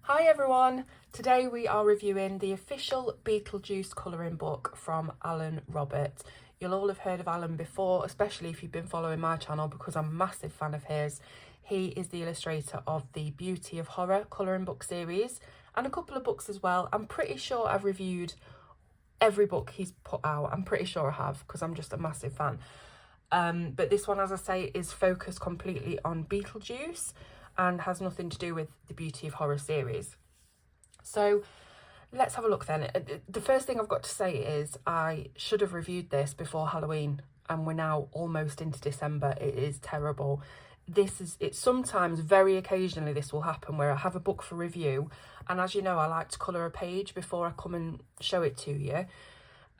Hi everyone, today we are reviewing the official Beetlejuice colouring book from Alan Robert. You'll all have heard of Alan before, especially if you've been following my channel because I'm a massive fan of his. He is the illustrator of the Beauty of Horror colouring book series and a couple of books as well. I'm pretty sure I've reviewed every book he's put out. I'm pretty sure I have because I'm just a massive fan. But this one, as I say, is focused completely on Beetlejuice and has nothing to do with the Beauty of Horror series. So let's have a look then. The first thing I've got to say is I should have reviewed this before Halloween and we're now almost into December. It is terrible. It's sometimes, very occasionally, this will happen where I have a book for review, and as you know, I like to colour a page before I come and show it to you,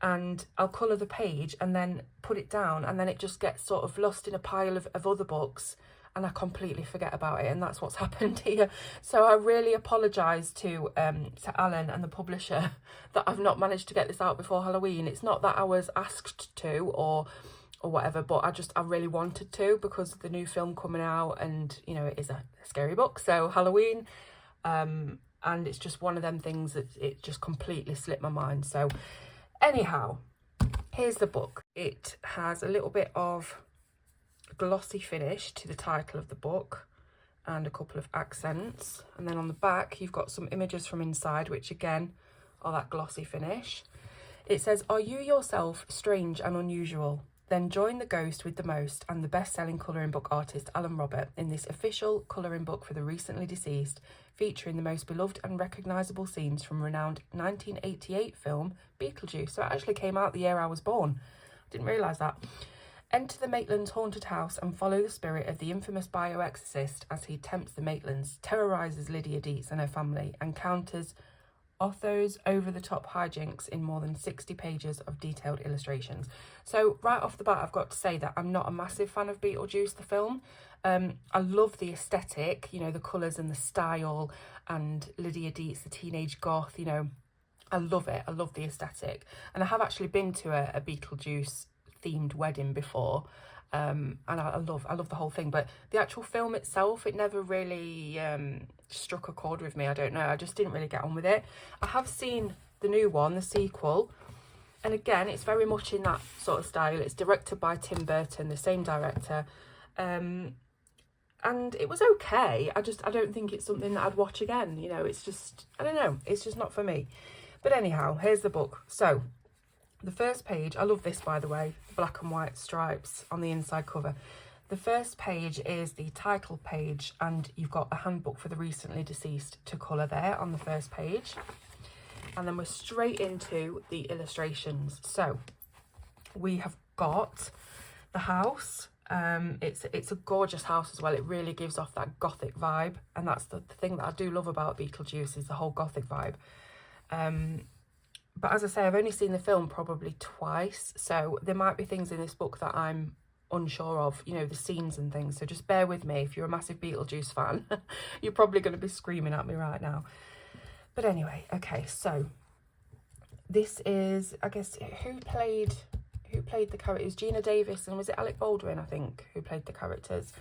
and I'll colour the page and then put it down, and then it just gets sort of lost in a pile of other books and I completely forget about it, and that's what's happened here. So I really apologise to Alan and the publisher that I've not managed to get this out before Halloween. It's not that I was asked to or whatever, but I really wanted to because of the new film coming out, and you know, it is a scary book, so Halloween, and it's just one of them things that it just completely slipped my mind. So anyhow, here's the book. It has a little bit of glossy finish to the title of the book and a couple of accents, and then on the back you've got some images from inside which again are that glossy finish. It says, "Are you yourself strange and unusual? Then join the ghost with the most and the best-selling colouring book artist Alan Robert in this official colouring book for the recently deceased, featuring the most beloved and recognisable scenes from renowned 1988 film Beetlejuice." So it actually came out the year I was born. Didn't realise that. "Enter the Maitlands' haunted house and follow the spirit of the infamous bioexorcist as he tempts the Maitlands, terrorises Lydia Deetz and her family, and counters Otho's over-the-top hijinks in more than 60 pages of detailed illustrations." So right off the bat, I've got to say that I'm not a massive fan of Beetlejuice, the film. I love the aesthetic, you know, the colours and the style, and Lydia Deetz, the teenage goth, you know, I love it. I love the aesthetic. And I have actually been to a Beetlejuice themed wedding before, and I love the whole thing, but the actual film itself, it never really struck a chord with me. I don't know, I just didn't really get on with it. I have seen the new one, the sequel, and again it's very much in that sort of style. It's directed by Tim Burton, the same director, and it was okay. I don't think it's something that I'd watch again, you know. It's just, I don't know, it's just not for me. But anyhow, here's the book. So the first page, I love this, by the way, black and white stripes on the inside cover. The first page is the title page, and you've got a handbook for the recently deceased to colour there on the first page. And then we're straight into the illustrations. So we have got the house. It's a gorgeous house as well. It really gives off that gothic vibe, and that's the thing that I do love about Beetlejuice, is the whole gothic vibe. But as I say, I've only seen the film probably twice, so there might be things in this book that I'm unsure of, you know, the scenes and things. So just bear with me. If you're a massive Beetlejuice fan, you're probably going to be screaming at me right now. But anyway, okay, so this is, I guess, who played the character? It was Gina Davis, and was it Alec Baldwin, I think, who played the characters?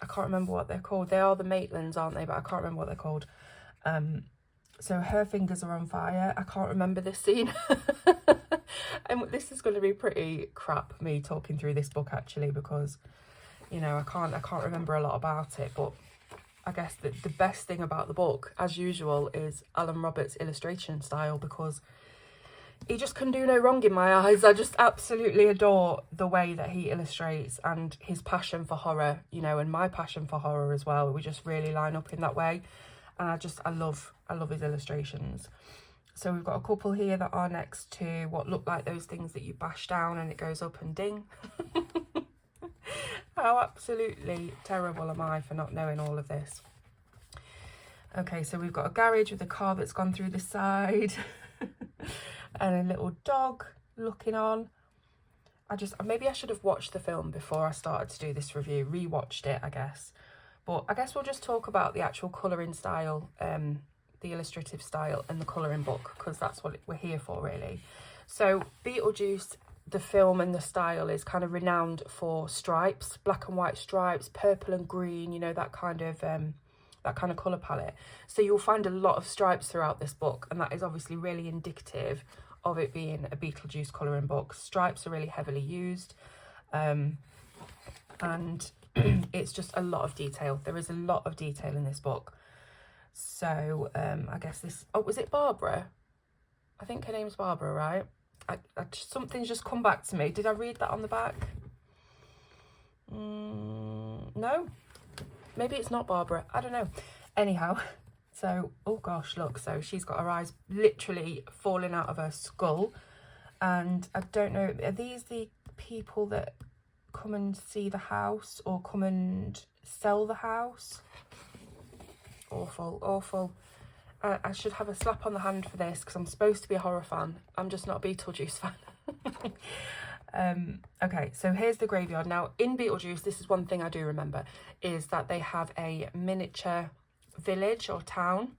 I can't remember what they're called. They are the Maitlands, aren't they? But I can't remember what they're called. So her fingers are on fire. I can't remember this scene. And this is going to be pretty crap, me talking through this book, actually, because, you know, I can't remember a lot about it. But I guess the best thing about the book, as usual, is Alan Robert's illustration style, because he just can do no wrong in my eyes. I just absolutely adore the way that he illustrates, and his passion for horror, you know, and my passion for horror as well. We just really line up in that way. And I love his illustrations. So we've got a couple here that are next to what look like those things that you bash down and it goes up and ding. How absolutely terrible am I for not knowing all of this? Okay, so we've got a garage with a car that's gone through the side and a little dog looking on. Maybe I should have watched the film before I started to do this review, rewatched it, I guess. But I guess we'll just talk about the actual colouring style, the illustrative style and the colouring book, because that's what we're here for, really. So Beetlejuice, the film and the style, is kind of renowned for stripes, black and white stripes, purple and green, you know, that kind of that kind of colour palette. So you'll find a lot of stripes throughout this book, and that is obviously really indicative of it being a Beetlejuice colouring book. Stripes are really heavily used, and it's just a lot of detail. There is a lot of detail in this book. So I guess this, oh, was it Barbara? I think her name's Barbara, right? Something's just come back to me. Did I read that on the back? No, maybe it's not Barbara, I don't know. Anyhow, so, oh gosh, look, so she's got her eyes literally falling out of her skull, and I don't know, are these the people that come and see the house or come and sell the house? Awful, awful. I should have a slap on the hand for this, because I'm supposed to be a horror fan. I'm just not a Beetlejuice fan. Okay, so here's the graveyard. Now, in Beetlejuice, this is one thing I do remember, is that they have a miniature village or town.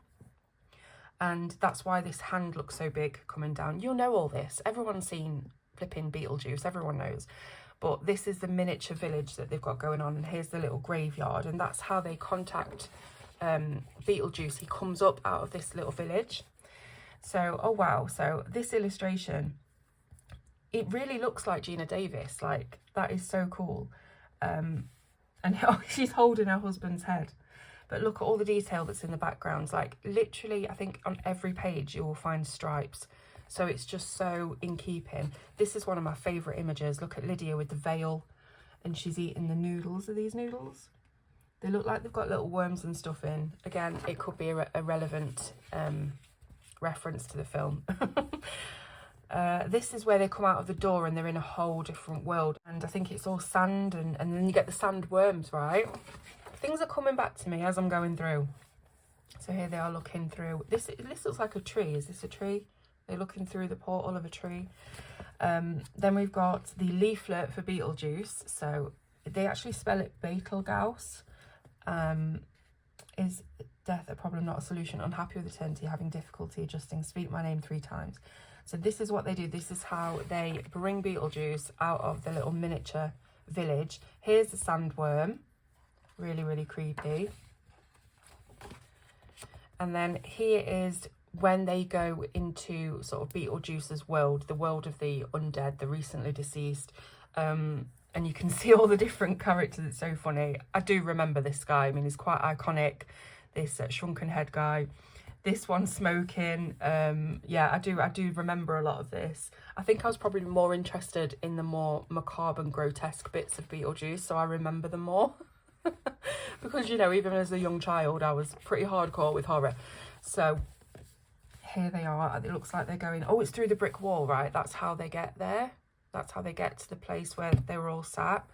And that's why this hand looks so big coming down. You'll know all this. Everyone's seen flipping Beetlejuice. Everyone knows. But this is the miniature village that they've got going on. And here's the little graveyard. And that's how they contact Beetlejuice. He comes up out of this little village. So, oh wow, so this illustration, it really looks like Gina Davis. Like, that is so cool. And oh, she's holding her husband's head, but look at all the detail that's in the background. Like, literally, I think on every page you will find stripes, so it's just so in keeping. This is one of my favorite images. Look at Lydia with the veil, and she's eating the noodles. Are these noodles? They look like they've got little worms and stuff in. Again, it could be a relevant reference to the film. This is where they come out of the door and they're in a whole different world. And I think it's all sand, and then you get the sand worms, right? Things are coming back to me as I'm going through. So here they are looking through. This looks like a tree. Is this a tree? They're looking through the portal of a tree. Then we've got the leaflet for Beetlejuice. So they actually spell it Betelgeuse. Is death a problem, not a solution? Unhappy with eternity, having difficulty adjusting, speak my name 3 times. So this is what they do. This is how they bring Beetlejuice out of the little miniature village. Here's the sandworm. Really, really creepy. And then here is when they go into sort of Beetlejuice's world, the world of the undead, the recently deceased. And you can see all the different characters. It's so funny. I do remember this guy. I mean, he's quite iconic. This shrunken head guy. This one smoking. Yeah, I do remember a lot of this. I think I was probably more interested in the more macabre and grotesque bits of Beetlejuice, so I remember them more. Because, you know, even as a young child, I was pretty hardcore with horror. So here they are. It looks like they're going, oh, it's through the brick wall, right? That's how they get there. That's how they get to the place where they were all sat.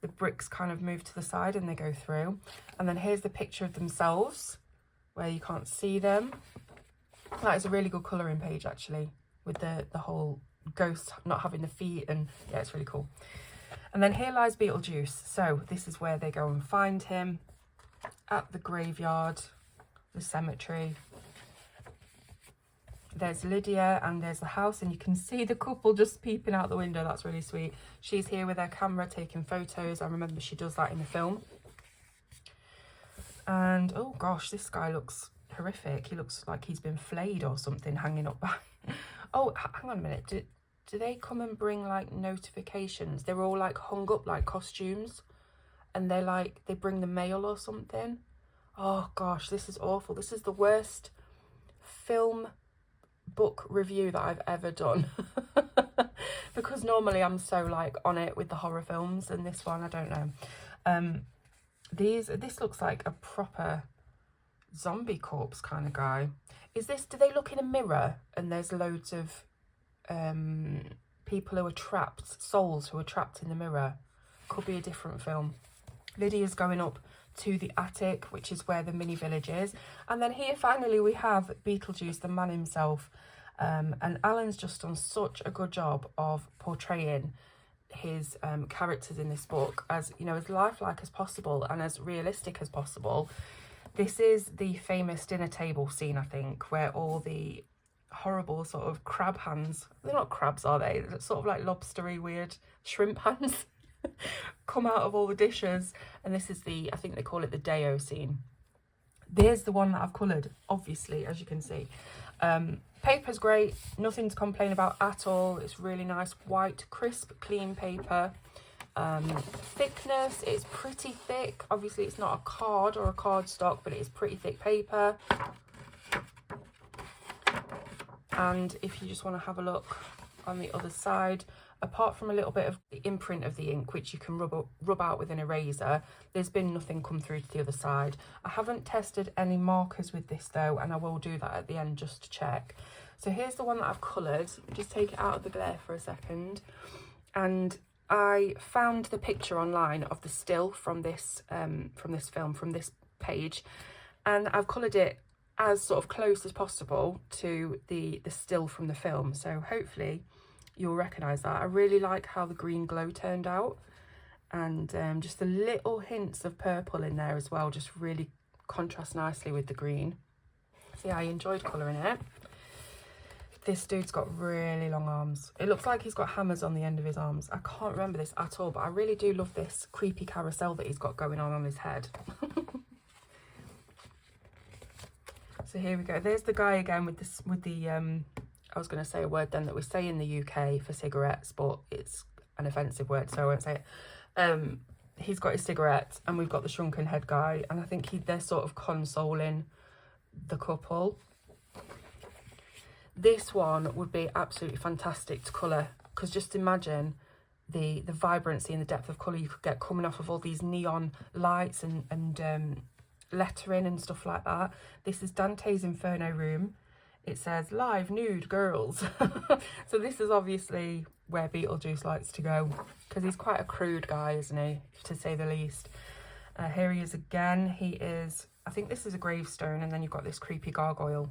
The bricks kind of move to the side and they go through. And then here's the picture of themselves where you can't see them. That is a really good colouring page, actually, with the whole ghost not having the feet, and yeah, it's really cool. And then here lies Beetlejuice. So this is where they go and find him, at the graveyard, the cemetery. There's Lydia and there's the house, and you can see the couple just peeping out the window. That's really sweet. She's here with her camera taking photos. I remember she does that in the film. And oh gosh, this guy looks horrific. He looks like he's been flayed or something, hanging up by. Oh, hang on a minute. Do they come and bring like notifications? They're all like hung up like costumes, and they're like, they bring the mail or something. Oh gosh, this is awful. This is the worst film book review that I've ever done. Because normally I'm so like on it with the horror films, and this one I don't know. This looks like a proper zombie corpse kind of guy. Is this, do they look in a mirror and there's loads of people who are trapped, souls who are trapped in the mirror? Could be a different film. Lydia's going up to the attic, which is where the mini village is. And then here finally we have Beetlejuice, the man himself. And Alan's just done such a good job of portraying his characters in this book as, you know, as lifelike as possible and as realistic as possible. This is the famous dinner table scene, I think, where all the horrible sort of crab hands, they're not crabs, are they? They're sort of like lobstery weird shrimp hands come out of all the dishes. And this is the, I think they call it the Deo scene. There's the one that I've coloured, obviously, as you can see. Paper's great, nothing to complain about at all. It's really nice, white, crisp, clean paper. Thickness, it's pretty thick. Obviously, it's not a card or a cardstock, but it is pretty thick paper. And if you just want to have a look on the other side, apart from a little bit of the imprint of the ink, which you can rub out with an eraser, there's been nothing come through to the other side. I haven't tested any markers with this though, and I will do that at the end just to check. So here's the one that I've coloured. Just take it out of the glare for a second. And I found the picture online of the still from this page, and I've coloured it as sort of close as possible to the still from the film. So hopefully you'll recognise that. I really like how the green glow turned out, and just the little hints of purple in there as well just really contrast nicely with the green. So yeah, I enjoyed colouring it. This dude's got really long arms. It looks like he's got hammers on the end of his arms. I can't remember this at all, but I really do love this creepy carousel that he's got going on his head. So here we go. There's the guy again with this, with the I was going to say a word then that we say in the UK for cigarettes, but it's an offensive word, so I won't say it. He's got his cigarettes, and we've got the shrunken head guy, and I think they're sort of consoling the couple. This one would be absolutely fantastic to colour, because just imagine the vibrancy and the depth of colour you could get coming off of all these neon lights and lettering and stuff like that. This is Dante's Inferno room. It says live nude girls. So this is obviously where Beetlejuice likes to go, because he's quite a crude guy, isn't he, to say the least. Here he is again. He is, I think this is a gravestone, and then you've got this creepy gargoyle.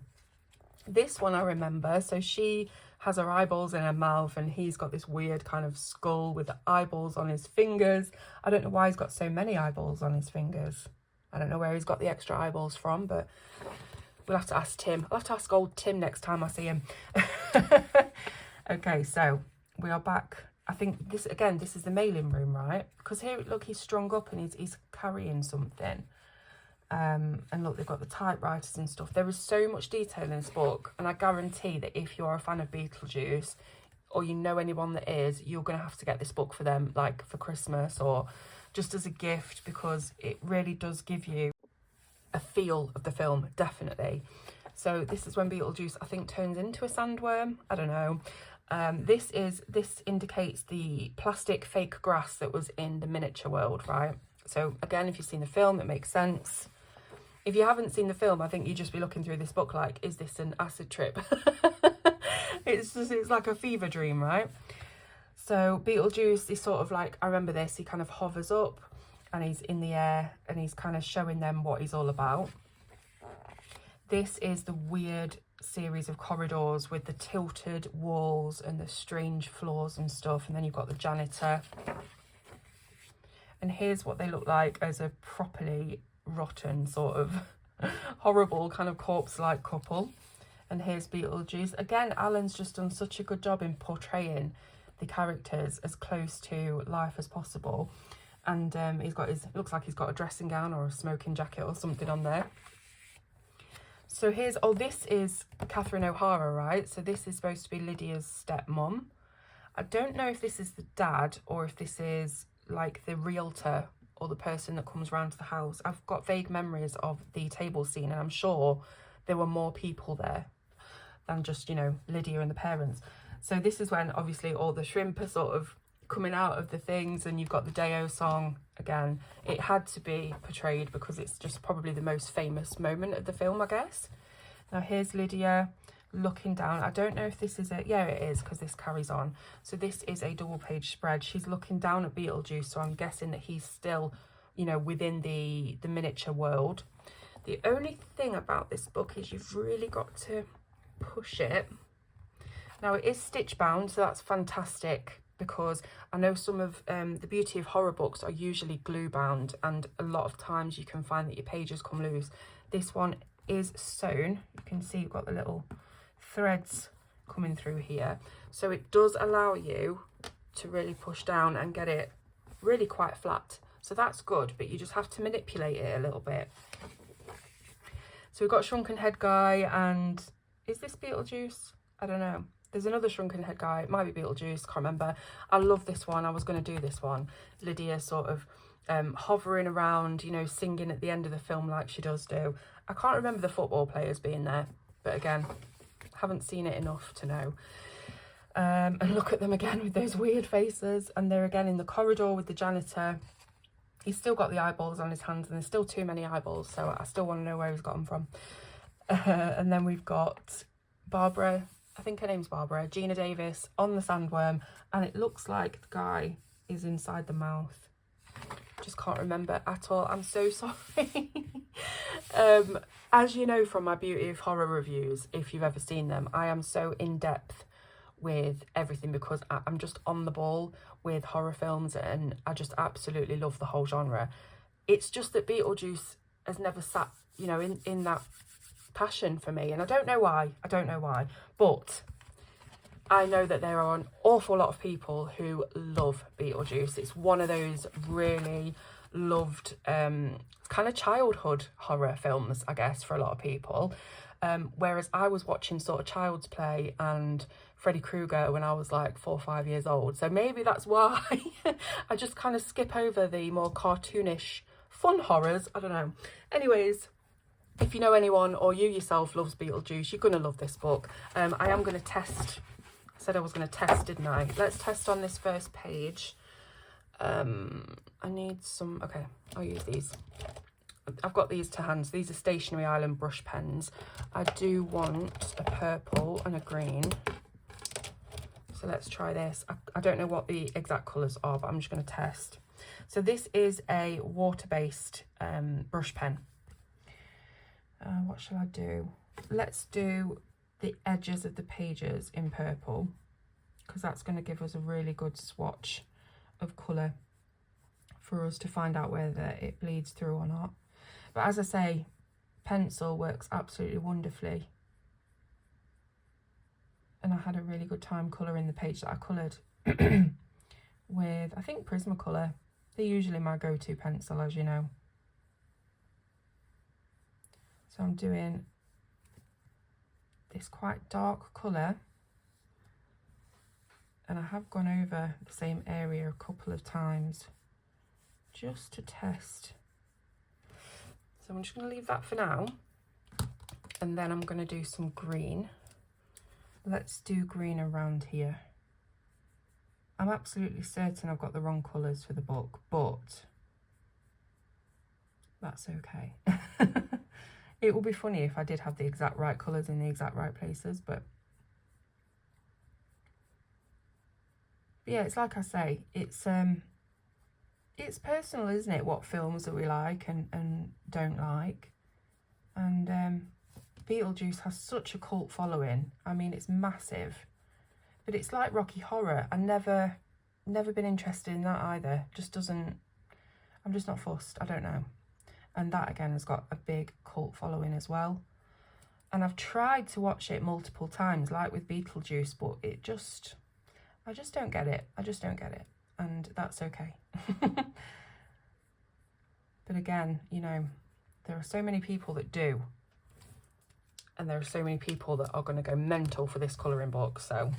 This one I remember. So she has her eyeballs in her mouth, and he's got this weird kind of skull with the eyeballs on his fingers. I don't know why he's got so many eyeballs on his fingers. I don't know where he's got the extra eyeballs from, but we'll have to ask Tim. I'll have to ask old Tim next time I see him. Okay, so we are back. I think this, again, this is the mailing room, right? Because here, look, he's strung up and he's carrying something. And look, they've got the typewriters and stuff. There is so much detail in this book, and I guarantee that if you're a fan of Beetlejuice, or you know anyone that is, you're going to have to get this book for them, like for Christmas or just as a gift, because it really does give you a feel of the film, definitely. So this is when Beetlejuice, I think, turns into a sandworm. I don't know. This indicates the plastic fake grass that was in the miniature world, right? So again, if you've seen the film, it makes sense. If you haven't seen the film, I think you'd just be looking through this book like, is this an acid trip? It's like a fever dream, right? So Beetlejuice is sort of like, I remember this, he kind of hovers up and he's in the air and he's kind of showing them what he's all about. This is the weird series of corridors with the tilted walls and the strange floors and stuff. And then you've got the janitor. And here's what they look like as a properly rotten, sort of horrible kind of corpse-like couple. And here's Beetlejuice. Again, Alan's just done such a good job in portraying the characters as close to life as possible. And he's got his, looks like he's got a dressing gown or a smoking jacket or something on there. So here's, oh, this is Catherine O'Hara, right? So this is supposed to be Lydia's stepmom. I don't know if this is the dad or if this is like the realtor or the person that comes round to the house. I've got vague memories of the table scene, and I'm sure there were more people there than just, you know, Lydia and the parents. So this is when obviously all the shrimp are sort of coming out of the things, and you've got the Deo song again. It had to be portrayed because it's just probably the most famous moment of the film, I guess. Now here's Lydia looking down. I don't know if this is it. Yeah, it is, because this carries on. So this is a double page spread. She's looking down at Beetlejuice, so I'm guessing that he's still, you know, within the miniature world. The only thing about this book is you've really got to push it. Now it is stitch bound, so that's fantastic, because I know some of the beauty of horror books are usually glue bound, and a lot of times you can find that your pages come loose. This one is sewn. You can see you've got the little threads coming through here, so it does allow you to really push down and get it really quite flat. So that's good, but you just have to manipulate it a little bit. So we've got Shrunken Head Guy, and is this Beetlejuice? I don't know. There's another Shrunken Head Guy. It might be Beetlejuice, can't remember. I love this one. I was going to do this one. Lydia sort of hovering around, you know, singing at the end of the film like she does do. I can't remember the football players being there, but again, haven't seen it enough to know. And look at them again with those weird faces, and they're again in the corridor with the janitor. He's still got the eyeballs on his hands, and there's still too many eyeballs, so I still want to know where he's got them from. And then we've got Barbara, I think her name's Barbara, Gina Davis on the sandworm, and it looks like the guy is inside the mouth. Just can't remember at all. I'm so sorry. As you know from my Beauty of Horror reviews, if you've ever seen them, I am so in depth with everything because I'm just on the ball with horror films, and I just absolutely love the whole genre. It's just that Beetlejuice has never sat, you know, in that passion for me, and I don't know why. But I know that there are an awful lot of people who love Beetlejuice. It's one of those really loved kind of childhood horror films, I guess, for a lot of people. Whereas I was watching sort of Child's Play and Freddy Krueger when I was like 4 or 5 years old. So maybe that's why I just kind of skip over the more cartoonish fun horrors. I don't know. Anyways, if you know anyone or you yourself loves Beetlejuice, you're going to love this book. I am going to test. I said I was going to test, didn't I? Let's test on this first page. I need some... Okay, I'll use these. I've got these to hand. These are Stationery Island brush pens. I do want a purple and a green. So let's try this. I don't know what the exact colours are, but I'm just going to test. So this is a water-based brush pen. What shall I do? Let's do the edges of the pages in purple, because that's going to give us a really good swatch of colour for us to find out whether it bleeds through or not. But as I say, pencil works absolutely wonderfully, and I had a really good time colouring the page that I coloured with, I think, Prismacolor. They're usually my go-to pencil, as you know. So I'm doing this quite dark colour, and I have gone over the same area a couple of times just to test. So I'm just going to leave that for now, and then I'm going to do some green. Let's do green around here. I'm absolutely certain I've got the wrong colours for the book, but that's okay. It would be funny if I did have the exact right colours in the exact right places, but yeah, it's like I say, it's personal, isn't it, what films that we like and don't like. And Beetlejuice has such a cult following. I mean, it's massive, but it's like Rocky Horror. I never been interested in that either. Just doesn't, I'm just not fussed. I don't know. And that again has got a big cult following as well. And I've tried to watch it multiple times, like with Beetlejuice, but I just don't get it. I just don't get it. And that's okay. But again, you know, there are so many people that do. And there are so many people that are going to go mental for this colouring book. So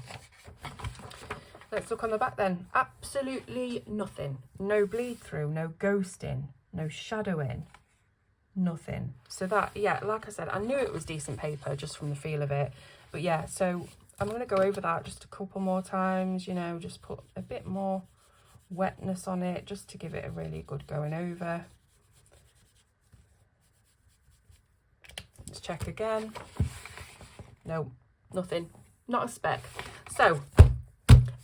let's look on the back then. Absolutely nothing. No bleed through, no ghosting, no shadowing, nothing. So that, yeah, like I said, I knew it was decent paper just from the feel of it. But yeah, so I'm going to go over that just a couple more times, you know, just put a bit more wetness on it just to give it a really good going over. Let's check again. No, nothing, not a speck. So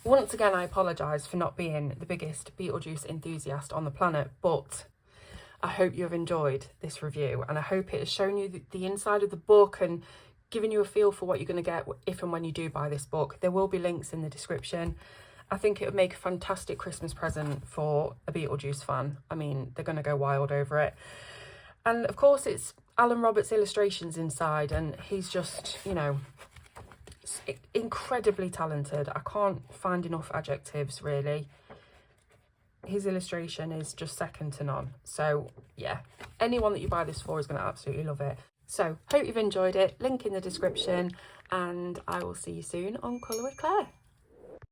once again, I apologise for not being the biggest Beetlejuice enthusiast on the planet, but I hope you have enjoyed this review, and I hope it has shown you the inside of the book and given you a feel for what you're going to get if and when you do buy this book. There will be links in the description. I think it would make a fantastic Christmas present for a Beetlejuice fan. I mean, they're going to go wild over it. And of course, it's Alan Roberts' illustrations inside, and he's just, you know, incredibly talented. I can't find enough adjectives, really. His illustration is just second to none. So yeah, anyone that you buy this for is going to absolutely love it. So hope you've enjoyed it, link in the description, and I will see you soon on Colour with Claire.